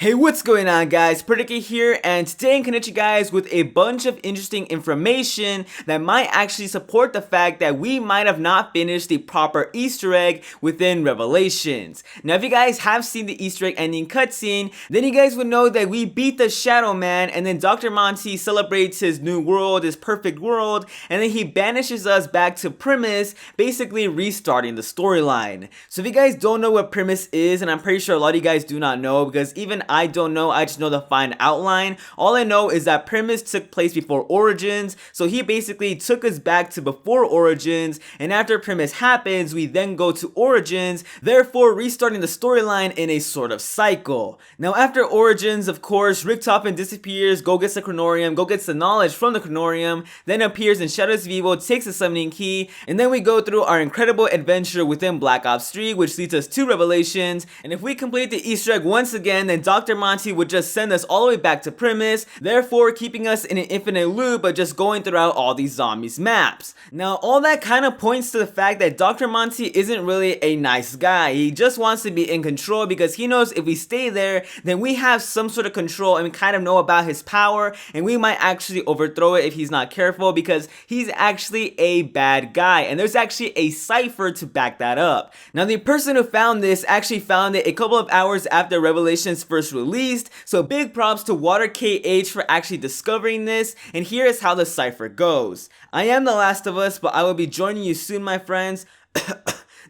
Hey, what's going on guys? Predicate here, and today I'm gonna hit you guys with a bunch of interesting information that might actually support the fact that we might have not finished the proper Easter egg within Revelations. Now if you guys have seen the Easter egg ending cutscene, then you guys would know that we beat the Shadow Man, and then Dr. Monty celebrates his new world, his perfect world, and then he banishes us back to Primus, basically restarting the storyline. So if you guys don't know what Primus is, and I'm pretty sure a lot of you guys do not know, because even I don't know, I just know the fine outline. All I know is that Primus took place before Origins, so he basically took us back to before Origins, and after Primus happens, we then go to Origins, therefore restarting the storyline in a sort of cycle. Now after Origins, of course, Richtofen disappears, go gets the Chronorium, go gets the knowledge from the Chronorium, then appears in Shadows of Evil, takes the summoning key, and then we go through our incredible adventure within Black Ops 3, which leads us to Revelations, and if we complete the Easter egg once again, then Dr. Monty would just send us all the way back to Primus, therefore keeping us in an infinite loop but just going throughout all these zombies maps. Now all that kind of points to the fact that Dr. Monty isn't really a nice guy. He just wants to be in control because he knows if we stay there then we have some sort of control and we kind of know about his power, and we might actually overthrow it if he's not careful because he's actually a bad guy, and there's actually a cipher to back that up. Now the person who found this actually found it a couple of hours after Revelations first released, so big props to Water KH for actually discovering this, and here is how the cipher goes. I am the last of us, but I will be joining you soon, my friends.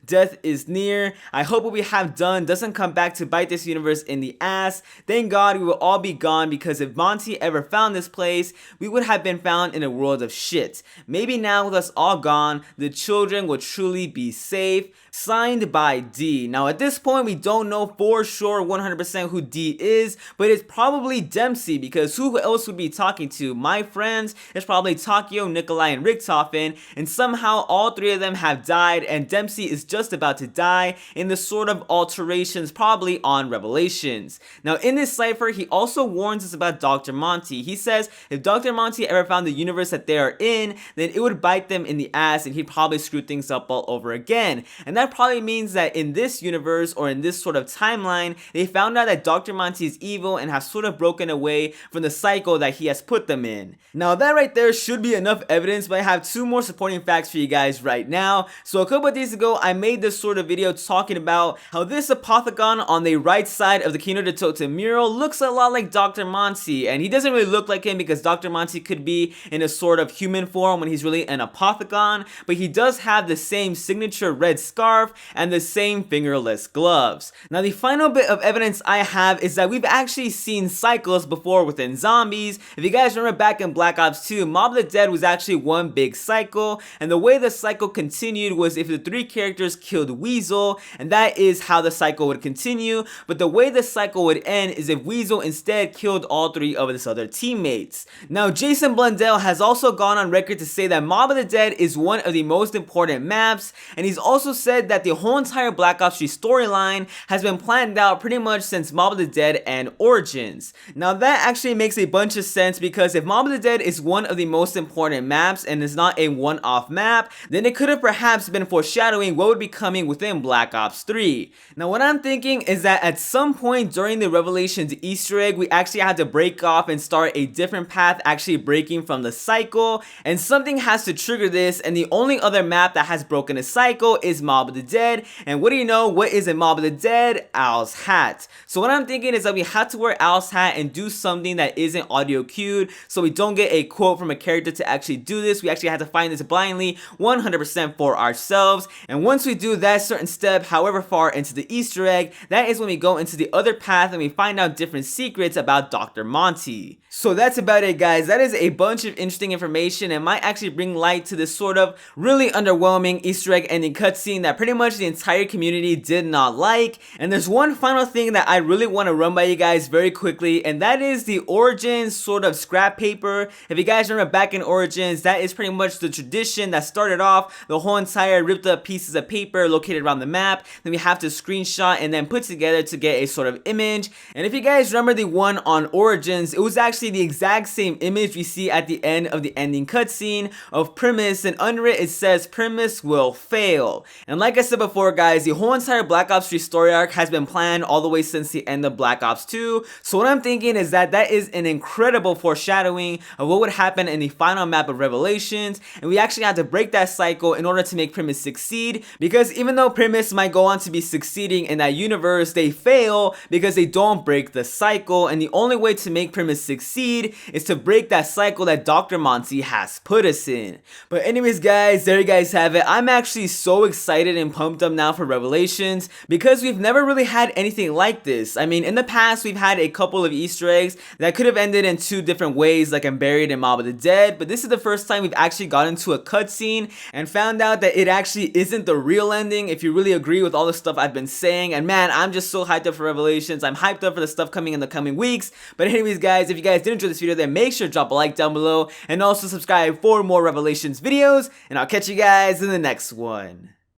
Death is near. I hope what we have done doesn't come back to bite this universe in the ass. Thank God we will all be gone, because if Monty ever found this place, we would have been found in a world of shit. Maybe now with us all gone, the children will truly be safe. Signed by D. Now at this point we don't know for sure 100% who D is, but it's probably Dempsey, because who else would be talking to? My friends, it's probably Takio, Nikolai, and Richtofen, and somehow all three of them have died, and Dempsey is just about to die in the sort of alterations probably on Revelations. Now in this cipher he also warns us about Dr. Monty. He says if Dr. Monty ever found the universe that they are in, then it would bite them in the ass and he'd probably screw things up all over again. And that probably means that in this universe or in this sort of timeline, they found out that Dr. Monty is evil and have sort of broken away from the cycle that he has put them in. Now that right there should be enough evidence, but I have two more supporting facts for you guys right now. So a couple of days ago I made this sort of video talking about how this apothecon on the right side of the Kino de Totem mural looks a lot like Dr. Monty, and he doesn't really look like him because Dr. Monty could be in a sort of human form when he's really an apothecon, but he does have the same signature red scarf and the same fingerless gloves. Now the final bit of evidence I have is that we've actually seen cycles before within zombies. If you guys remember back in Black Ops 2, Mob of the Dead was actually one big cycle, and the way the cycle continued was if the three characters killed Weasel, and that is how the cycle would continue, but the way the cycle would end is if Weasel instead killed all three of his other teammates. Now Jason Blundell has also gone on record to say that Mob of the Dead is one of the most important maps, and he's also said that the whole entire Black Ops 3 storyline has been planned out pretty much since Mob of the Dead and Origins. Now that actually makes a bunch of sense, because if Mob of the Dead is one of the most important maps and is not a one-off map, then it could have perhaps been foreshadowing what would be coming within Black Ops 3. Now what I'm thinking is that at some point during the Revelations Easter egg, we actually have to break off and start a different path, actually breaking from the cycle, and something has to trigger this, and the only other map that has broken a cycle is Mob of the Dead. And what do you know, what is a Mob of the Dead? Owl's hat. So what I'm thinking is that we have to wear Owl's hat and do something that isn't audio cued, so we don't get a quote from a character to actually do this. We actually have to find this blindly 100% for ourselves, and once we do that certain step however far into the Easter egg, that is when we go into the other path and we find out different secrets about Dr. Monty. So that's about it guys. That is a bunch of interesting information and might actually bring light to this sort of really underwhelming Easter egg ending cutscene that pretty much the entire community did not like. And there's one final thing that I really want to run by you guys very quickly, and that is the Origins sort of scrap paper. If you guys remember back in Origins, that is pretty much the tradition that started off the whole entire ripped up pieces of paper paper located around the map. Then we have to screenshot and then put together to get a sort of image. And if you guys remember the one on Origins, it was actually the exact same image we see at the end of the ending cutscene of Primus, and under it says Primus will fail. And like I said before guys, the whole entire Black Ops 3 story arc has been planned all the way since the end of Black Ops 2. So what I'm thinking is that that is an incredible foreshadowing of what would happen in the final map of Revelations, and we actually have to break that cycle in order to make Primus succeed, because even though Primus might go on to be succeeding in that universe, they fail because they don't break the cycle, and the only way to make Primus succeed is to break that cycle that Dr. Monty has put us in. But anyways guys, there you guys have it. I'm actually so excited and pumped up now for Revelations because we've never really had anything like this. I mean, in the past we've had a couple of Easter eggs that could have ended in two different ways, like I'm Buried and Mob of the Dead, but this is the first time we've actually gotten to a cutscene and found out that it actually isn't the real ending, if you really agree with all the stuff I've been saying. And man, I'm just so hyped up for Revelations. I'm hyped up for the stuff coming in the coming weeks. But anyways guys, if you guys did enjoy this video, then make sure to drop a like down below and also subscribe for more Revelations videos, and I'll catch you guys in the next one.